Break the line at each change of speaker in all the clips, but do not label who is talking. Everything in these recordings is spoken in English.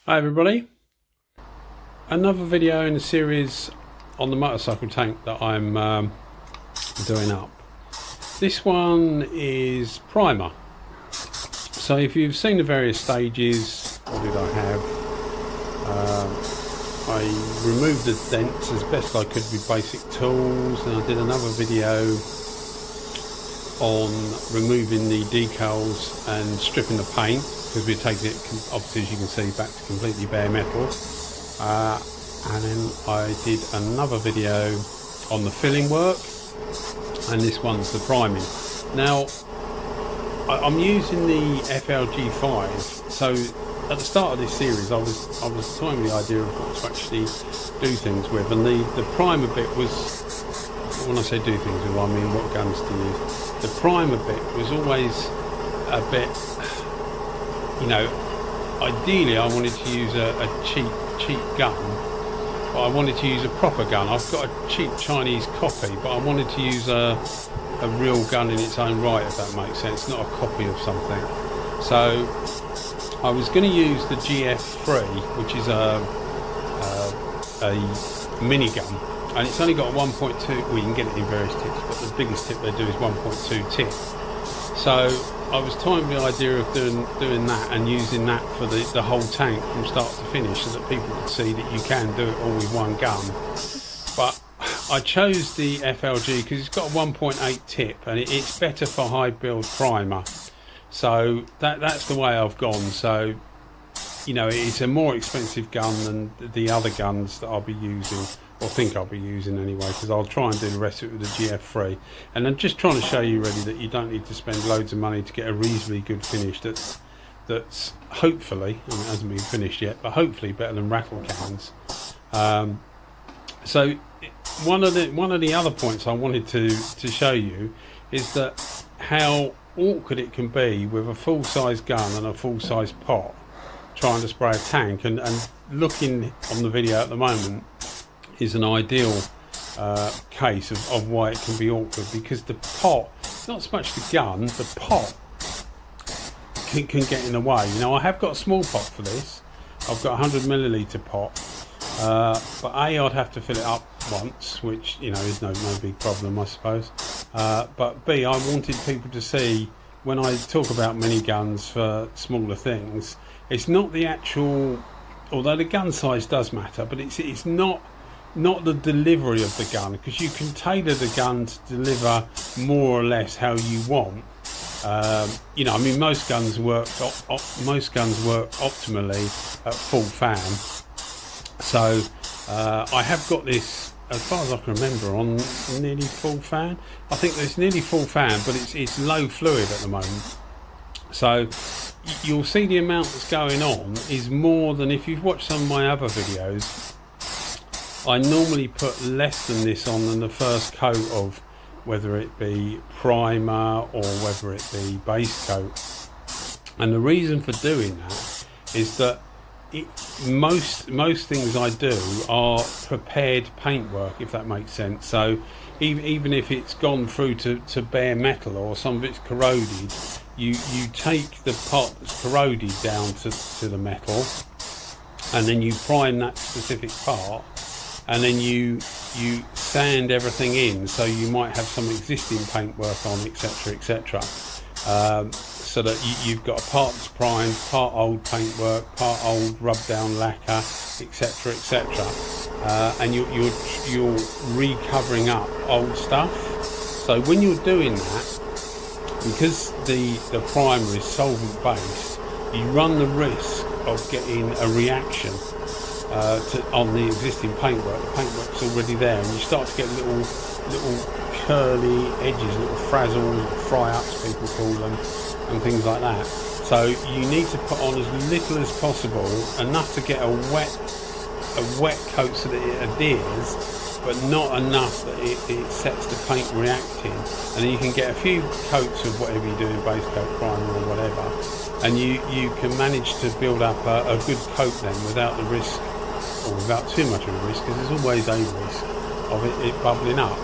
Hi everybody, another video in a series on the motorcycle tank that I'm doing up. This one is primer. So if you've seen the various stages, what did I have? I removed the dents as best I could with basic tools, and I did another video on removing the decals and stripping the paint, because we're taking it, obviously as you can see, back to completely bare metal. And then I did another video on the filling work, and this one's the priming. Now I'm using the FLG5, so at the start of this series I was toying with the idea of what to actually do things with, and the primer bit was, when I say do things with, I mean what guns to use. The primer bit was always a bit, you know, ideally I wanted to use a cheap gun, but I wanted to use a proper gun. I've got a cheap Chinese copy, but I wanted to use a real gun in its own right, if that makes sense, not a copy of something. So I was going to use the GF3, which is a minigun, and it's only got a 1.2, well, you can get it in various tips, but the biggest tip they do is 1.2 tip. So I was toying with the idea of doing that and using that for the whole tank from start to finish, so that people could see that you can do it all with one gun. But I chose the FLG because it's got a 1.8 tip, and it's better for high build primer. So that's the way I've gone. So, you know, it's a more expensive gun than the other guns that I'll be using, or think I'll be using anyway, because I'll try and do the rest of it with the GF3. And I'm just trying to show you really that you don't need to spend loads of money to get a reasonably good finish that's hopefully, I mean, it hasn't been finished yet, but hopefully better than rattle cans. So one of the other points I wanted to show you is that how awkward it can be with a full-size gun and a full-size pot trying to spray a tank, and looking on the video at the moment is an ideal case of why it can be awkward, because the pot, not so much the gun, the pot can get in the way. You know, I have got a small pot for this. I've got a 100ml pot, but A, I'd have to fill it up once, which, you know, is no big problem, I suppose. But B, I wanted people to see, when I talk about miniguns for smaller things, it's not the actual, although the gun size does matter, but it's not the delivery of the gun, because you can tailor the gun to deliver more or less how you want. You know, I mean, most guns work optimally at full fan. So I have got this, as far as I can remember, on nearly full fan. I think it's nearly full fan, but it's low fluid at the moment. So you'll see the amount that's going on is more than, if you've watched some of my other videos, I normally put less than this on than the first coat of, whether it be primer or whether it be base coat. And the reason for doing that is that most things I do are prepared paintwork, if that makes sense. So even if it's gone through to bare metal, or some of it's corroded, you take the part that's corroded down to the metal, and then you prime that specific part, and then you sand everything in, so you might have some existing paintwork on, etc., so that you've got a part that's primed, part old paintwork, part old rub down lacquer, etc., and you're recovering up old stuff. So when you're doing that, because the primer is solvent based, you run the risk of getting a reaction on the existing paintwork. The paintwork's already there, and you start to get little curly edges, little frazzles, fry-ups people call them, and things like that. So you need to put on as little as possible, enough to get a wet coat so that it adheres, but not enough that it sets the paint reacting. And then you can get a few coats of whatever you're doing, base coat, primer or whatever, and you can manage to build up a good coat then, without the risk, or without too much of a risk, because there's always a risk of it bubbling up.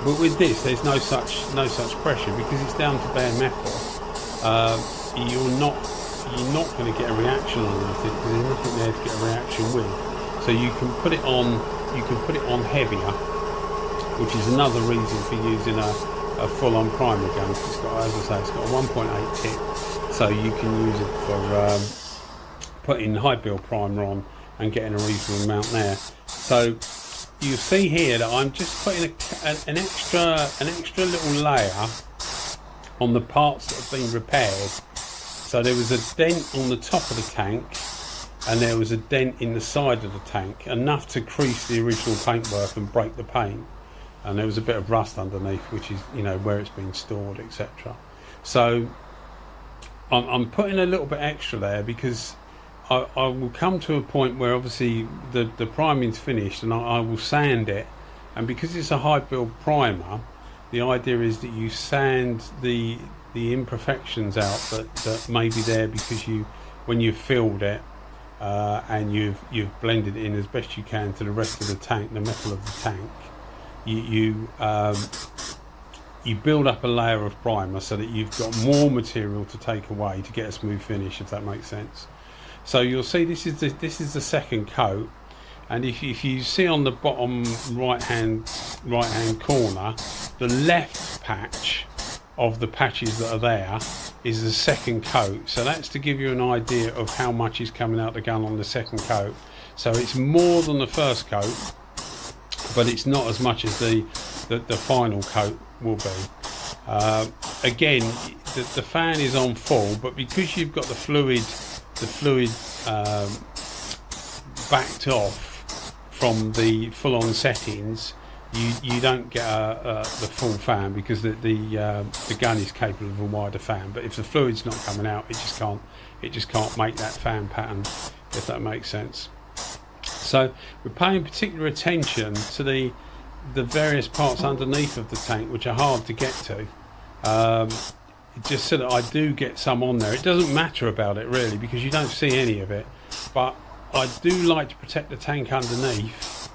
But with this, there's no such pressure, because it's down to bare metal. You're not you're not going to get a reaction on anything because there's nothing there to get a reaction with. So you can put it on, heavier, which is another reason for using a full-on primer gun. It's got, as I say, it's got a 1.8 tip, so you can use it for putting high build primer on and getting a reasonable amount there. So you see here that I'm just putting an extra little layer on the parts that have been repaired. So there was a dent on the top of the tank, and there was a dent in the side of the tank, enough to crease the original paintwork and break the paint. And there was a bit of rust underneath, which is, you know, where it's been stored, etc. So I'm putting a little bit extra there because I will come to a point where obviously the priming's finished, and I will sand it. And because it's a high build primer, the idea is that you sand the imperfections out that may be there because when you've filled it and you've blended it in as best you can to the rest of the tank, the metal of the tank, you build up a layer of primer so that you've got more material to take away to get a smooth finish, if that makes sense. So you'll see this is the second coat, and if you see on the bottom right hand corner, the left patch of the patches that are there is the second coat. So that's to give you an idea of how much is coming out the gun on the second coat. So it's more than the first coat, but it's not as much as the final coat will be. Again, the fan is on full, but because you've got the fluid backed off from the full-on settings, you don't get the full fan because the gun is capable of a wider fan. But if the fluid's not coming out, it just can't make that fan pattern, if that makes sense. So we're paying particular attention to the various parts underneath of the tank, which are hard to get to, just so that I do get some on there. It doesn't matter about it really because you don't see any of it, but I do like to protect the tank underneath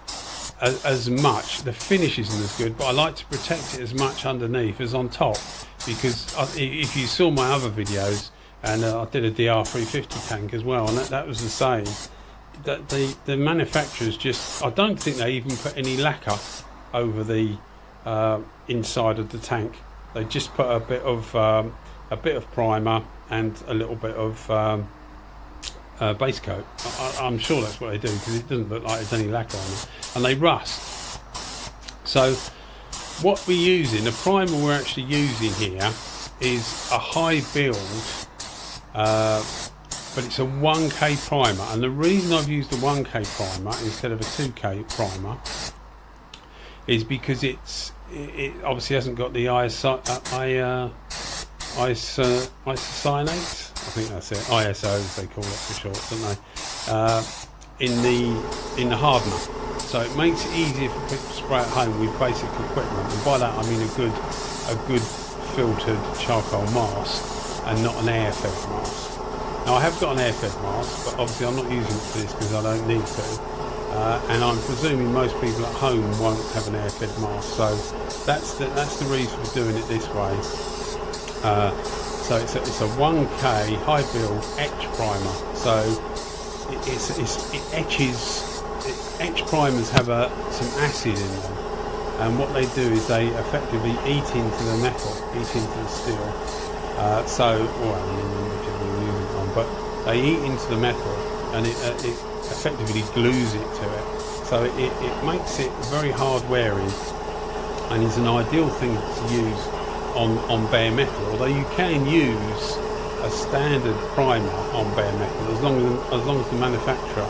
as much. The finish isn't as good, but I like to protect it as much underneath as on top, because if you saw my other videos, and I did a DR350 tank as well, and that was the same, that the manufacturers just, I don't think they even put any lacquer over the inside of the tank. They just put a bit of primer and a little bit of base coat. I'm sure that's what they do because it doesn't look like there's any lacquer on it, and they rust. So what we're using, the primer we're actually using here, is a high build, but it's a 1K primer, and the reason I've used a 1K primer instead of a 2K primer is because it obviously hasn't got the isocyanates, I think that's it, ISO as they call it for short, don't they, in the hardener. So it makes it easier for people to spray at home with basic equipment, and by that I mean a good filtered charcoal mask and not an air-fed mask. Now I have got an air-fed mask, but obviously I'm not using it for this because I don't need to. And I'm presuming most people at home won't have an air-fed mask, so that's the reason for doing it this way. So it's a 1K high build etch primer. So it etches. Etch primers have some acid in them, and what they do is they effectively eat into the metal, eat into the steel. But they eat into the metal, and it effectively glues it to it. So it makes it very hard wearing, and is an ideal thing to use on bare metal. Although you can use a standard primer on bare metal as long as the manufacturer,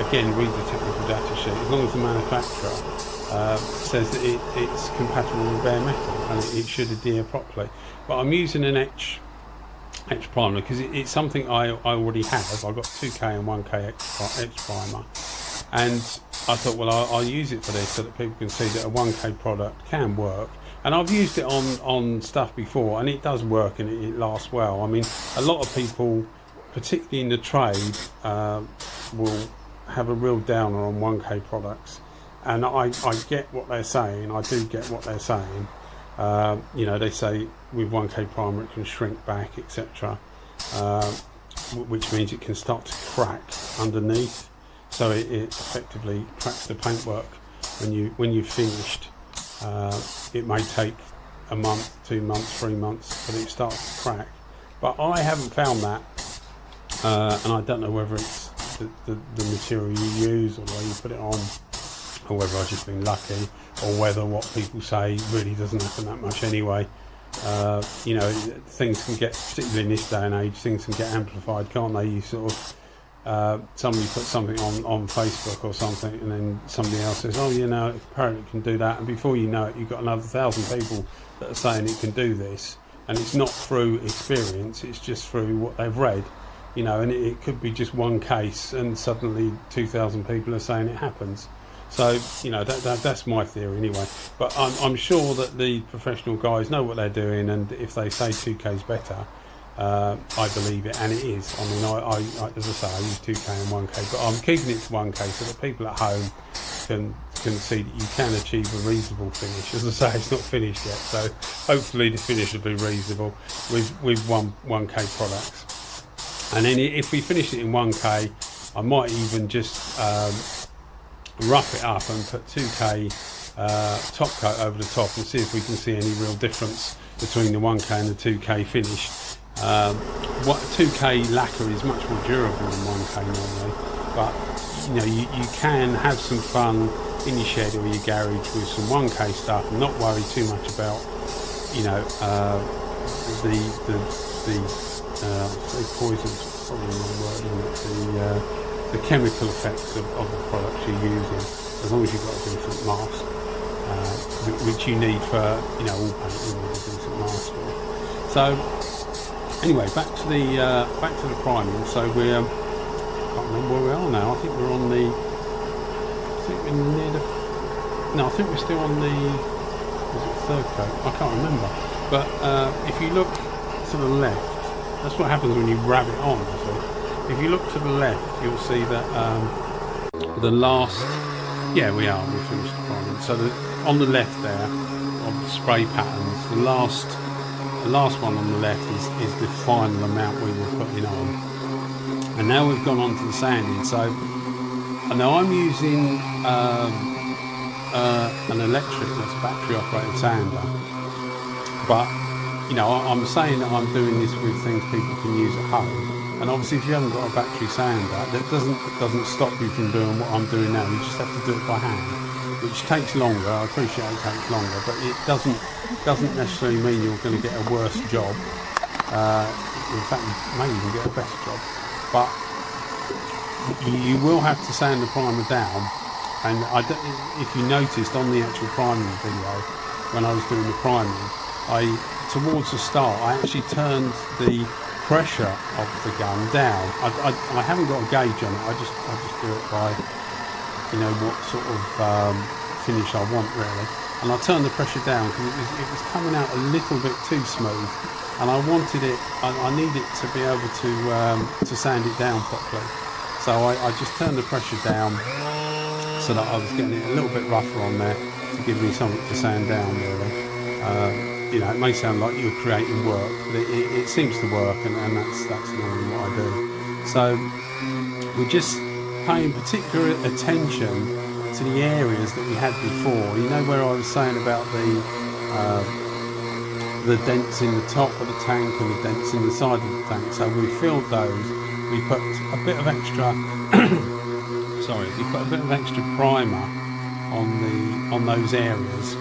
again read the technical data sheet, as long as the manufacturer says that it's compatible with bare metal and it should adhere properly. But I'm using an etch primer because it's something I already have. I've got 2K and 1K etch primer, and I thought, well, I'll use it for this so that people can see that a 1K product can work. And I've used it on stuff before, and it does work, and it lasts well. I mean, a lot of people, particularly in the trade, will have a real downer on 1K products, and I get what they're saying. I do get what they're saying. You know, they say with 1K primer it can shrink back, etc. which means it can start to crack underneath. So it effectively cracks the paintwork when you've finished. It may take a month, 2 months, 3 months, but it starts to crack. But I haven't found that, and I don't know whether it's the material you use or the way you put it on, or whether I've just been lucky, or whether what people say really doesn't happen that much anyway. You know, things can get, particularly in this day and age, things can get amplified, can't they? You sort of, somebody puts something on Facebook or something, and then somebody else says, oh, you know, apparently it can do that, and before you know it, you've got another 1,000 people that are saying it can do this, and it's not through experience, it's just through what they've read, you know, and it could be just one case, and suddenly 2,000 people are saying it happens. So, you know, that's my theory anyway. But I'm sure that the professional guys know what they're doing, and if they say 2K is better, I believe it, and it is. I mean, I as I say, I use 2K and 1K, but I'm keeping it to 1K so that people at home can see that you can achieve a reasonable finish. As I say, it's not finished yet, so hopefully the finish will be reasonable with 1K products. And then if we finish it in 1K, I might even just rough it up and put 2K top coat over the top and see if we can see any real difference between the 1K and the 2K finish. What 2K lacquer is much more durable than 1K normally, but you know, you can have some fun in your shed or your garage with some 1K stuff and not worry too much about, you know, the poison's probably the wrong word, isn't it? The chemical effects of the products you're using, as long as you've got a decent mask, which you need for, you know, all paint, you need a decent mask for. So anyway, back to the priming. So we're, I can't remember where we are now. I think we're on the, I think we're near the, no, I think we're still on the, was it third coat? I can't remember. But if you look to the left, that's what happens when you rub it on. So if you look to the left, you'll see that the last, yeah, we finished the priming. So on the left there, of the spray patterns, the last one on the left is the final amount we were putting on. And now we've gone on to the sanding. So now I'm using an electric, that's a battery operated sander, but you know, I'm saying that I'm doing this with things people can use at home. And obviously, if you haven't got a battery sander, that doesn't stop you from doing what I'm doing now. You just have to do it by hand, which takes longer. I appreciate it takes longer, but it doesn't necessarily mean you're going to get a worse job. In fact, you may even get a better job. But you will have to sand the primer down. And if you noticed on the actual priming video, when I was doing the priming, towards the start, I actually turned the pressure of the gun down. I haven't got a gauge on it. I just do it by, you know, what sort of finish I want really. And I turned the pressure down because it was coming out a little bit too smooth, and I wanted it. I needed to be able to sand it down properly. So I just turned the pressure down so that I was getting it a little bit rougher on there to give me something to sand down really. You know, it may sound like you're creating work, but it seems to work, and that's normally what I do. So we're just paying particular attention to the areas that we had before. You know where I was saying about the dents in the top of the tank and the dents in the side of the tank. So we filled those. We put a bit of extra. We put a bit of extra primer on those areas.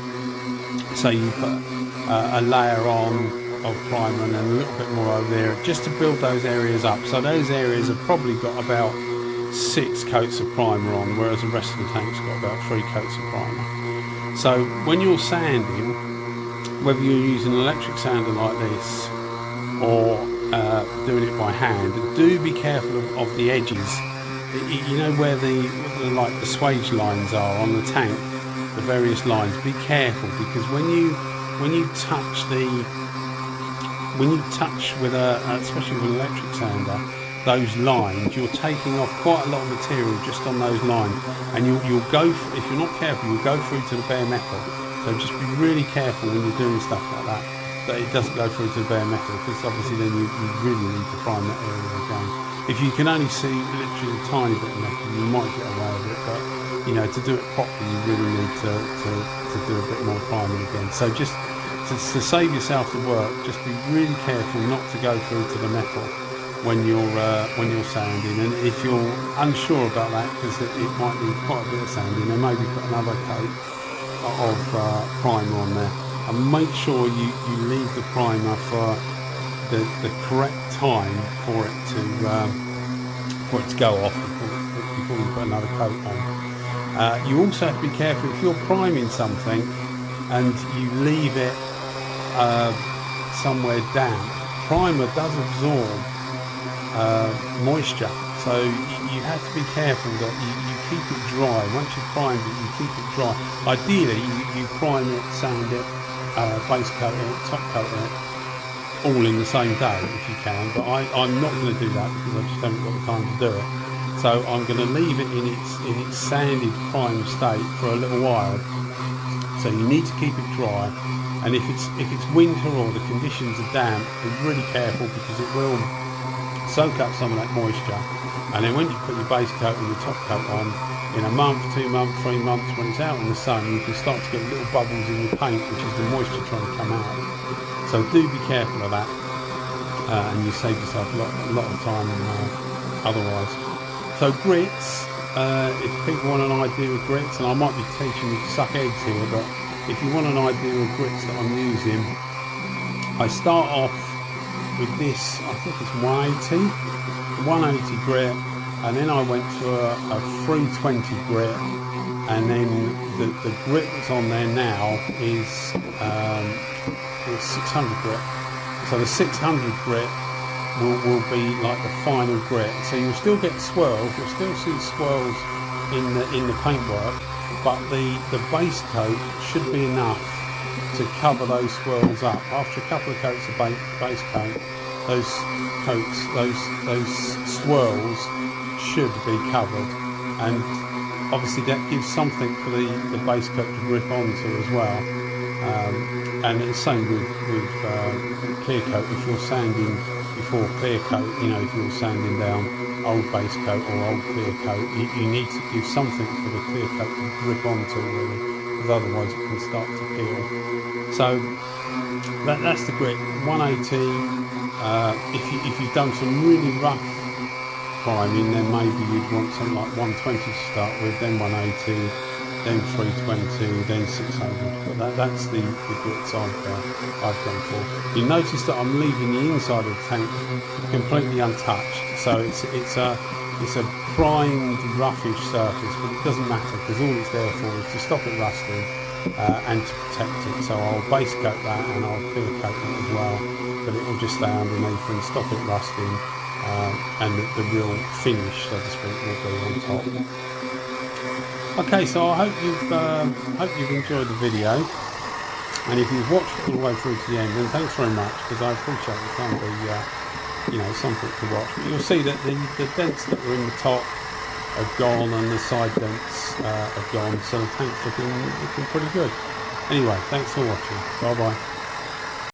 So you put a layer on of primer and then a little bit more over there just to build those areas up. So those areas have probably got about 6 coats of primer on, whereas the rest of the tank's got about 3 coats of primer. So when you're sanding, whether you're using an electric sander like this or doing it by hand, do be careful of the edges. You know where the swage lines are on the tank, the various lines. Be careful, because when you touch with especially with an electric sander, those lines, you're taking off quite a lot of material just on those lines, and you'll go, if you're not careful, you'll go through to the bare metal. So just be really careful when you're doing stuff like that. that it doesn't go through to the bare metal, because obviously then you really need to prime that area again. If you can only see literally a tiny bit of metal, you might get away with it, but you know, to do it properly, you really need to do a bit more priming again. So just to save yourself the work, just be really careful not to go through to the metal when you're sanding. And if you're unsure about that, because it might need quite a bit of sanding, then maybe put another coat of primer on there, and make sure you leave the primer for the correct time for it to go off before you put another coat on. You also have to be careful if you're priming something and you leave it somewhere damp. Primer does absorb moisture, so you have to be careful that you keep it dry. Once you've primed it, you keep it dry. Ideally you prime it, sand it, base coat it, top coat it, all in the same day if you can, but I'm not going to do that because I just haven't got the time to do it. So I'm going to leave it in its sanded prime state for a little while. So you need to keep it dry, and if it's winter or the conditions are damp, be really careful, because it will soak up some of that moisture, and then when you put your base coat and your top coat on, in a month, 2 months, 3 months, when it's out in the sun, you can start to get little bubbles in your paint, which is the moisture trying to come out. So do be careful of that, and you save yourself a lot of time otherwise. So grits, if people want an idea of grits, and I might be teaching you to suck eggs here, but if you want an idea of grits that I'm using, I start off with this, I think it's 180 grit, and then I went to a 320 grit, and then the grit that's on there now is 600 grit. So the 600 grit will be like the final grit. So you'll still get swirls, you'll still see swirls in the paintwork, but the base coat should be enough to cover those swirls up. After a couple of coats of base coat, those swirls should be covered, and obviously that gives something for the base coat to grip onto as well. And it's the same with clear coat. If you're sanding before clear coat, you know, if you're sanding down old base coat or old clear coat, you need to give something for the clear coat to grip onto, really, because otherwise it can start to peel. So that's the grit, 180. If you've done some really rough priming, then maybe you'd want something like 120 to start with, then 180, then 320, then 600. But that's the grits I've gone for. You notice that I'm leaving the inside of the tank completely untouched, so it's a primed roughish surface, but it doesn't matter, because all it's there for is to stop it rusting and to protect it. So I'll base coat that and I'll clear coat it as well, but it will just stay underneath and stop it rusting, and the real finish, so to speak, will be on top. Okay, so I hope you've enjoyed the video, and if you've watched all the way through to the end, then thanks very much, because I appreciate it can be you know, something to watch. But you'll see that the dents that were in the top are gone, and the side dents are gone, so the tank's looking pretty good. Anyway, thanks for watching. Bye bye.